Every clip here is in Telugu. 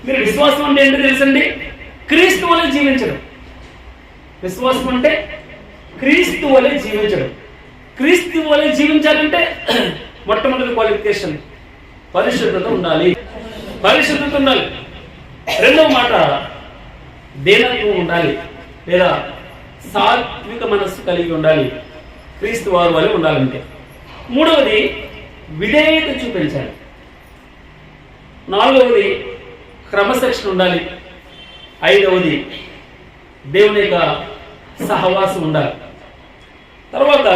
మీరు విశ్వాసం అంటే ఏంటో తెలుసండి? క్రీస్తు వలె జీవించడం. విశ్వాసం అంటే క్రీస్తు వలె జీవించడం. క్రీస్తు వలె జీవించాలంటే మొట్టమొదటి క్వాలిఫికేషన్ పరిశుద్ధత ఉండాలి. పరిశుద్ధత ఉండాలి. రెండవ మాట దీనత్వం ఉండాలి, లేదా సాత్విక మనస్సు కలిగి ఉండాలి. క్రీస్తు వారు వలె ఉండాలంటే. మూడవది విధేయత చూపించాలి. నాలుగవది క్రమశిక్షణ ఉండాలి. ఐదవది దేవుని యొక్క సహవాసం ఉండాలి. తర్వాత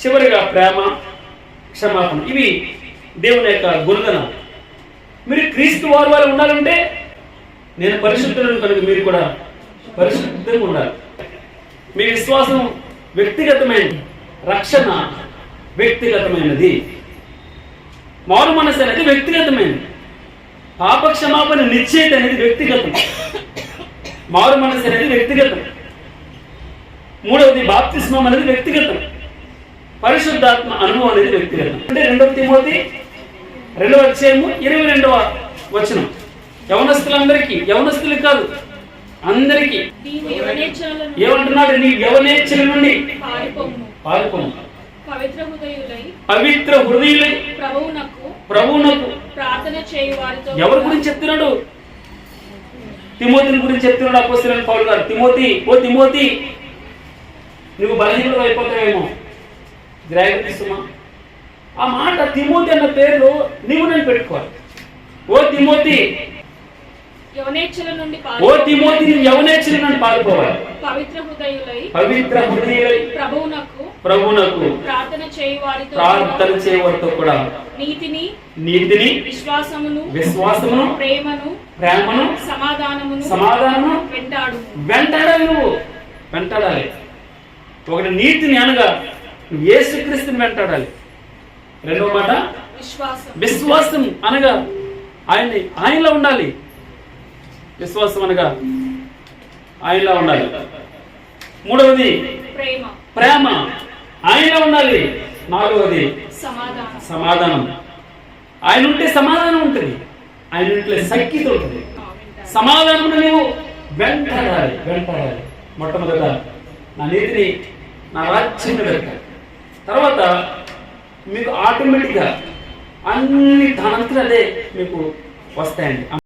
చివరిగా ప్రేమ, క్షమాపణ. ఇవి దేవుని యొక్క గుణగణం. మీరు క్రీస్తు వారి వల్ల ఉండాలంటే నేను పరిశుద్ధులను కనుక మీరు కూడా పరిశుద్ధంగా ఉండాలి. మీ విశ్వాసం వ్యక్తిగతమైనది, రక్షణ వ్యక్తిగతమైనది, మారు మనసు అనేది వ్యక్తిగతమైనది, పాప క్షమాపణ నిశ్చయిత అనేది వ్యక్తిగతం, మారు మనసు అనేది వ్యక్తిగతం. మూడవది బాప్తిస్మం అనేది వ్యక్తిగతం, పరిశుద్ధాత్మ అనుభవం అనేది వ్యక్తిగతం. అంటే 2 తిమోతి 2వ అధ్యాయము 22వ వచనం. యవనస్తులందరికీ, యవనస్తులు కాదు అందరికీ ఏమంటున్నాడు? నీ యవనేచ్ఛల నుండి పారిపోము, పవిత్ర హృదయులై ప్రభువునకు ప్రార్థన చేయు వారితో. ఎవరి గురించి చెప్తున్నాడు? తిమోతిని గురించి చెప్తున్నాడు అపోస్తలుడైన పౌలు గారు. ఓ తిమోతి నువ్వు బలహీనుడు అయిపోతావేమో, గ్రాహిస్తుమా? ఆ మాట తిమోతి అన్న పేరు నీవు నేను పెట్టుకోవాలి. ఓ తిమోతి నువ్వు యవనేచ్ఛల నుండి పారిపోవాలి. పవిత్ర హృదయులై ప్రభువునకు ప్రార్థన చేయవారితో కూడా నీతిని విశ్వాసమును ప్రేమను సమాధానము వెంటాడాలి. నువ్వు వెంటాడాలి. ఒకటి నీతిని అనగా యేసుక్రీస్తుని వెంటాడాలి. రెండవ మాట విశ్వాసం అనగా ఆయనలో ఉండాలి. విశ్వాసం అనగా ఆయనలో ఉండాలి. మూడవది ప్రేమ, ఆయనలో ఉండాలి. నాలుగవది సమాధానం. ఆయన ఉంటే సమాధానం ఉంటుంది, ఆయన ఉంటే సఖ్యత ఉంటుంది. సమాధానం నీవు వెంటాడాలి. మొట్టమొదట నా నీతిని, నా రాజ్యం వెతకాలి. తర్వాత మీకు ఆటోమేటిక్గా అన్ని దానంతా అదే మీకు వస్తాయండి.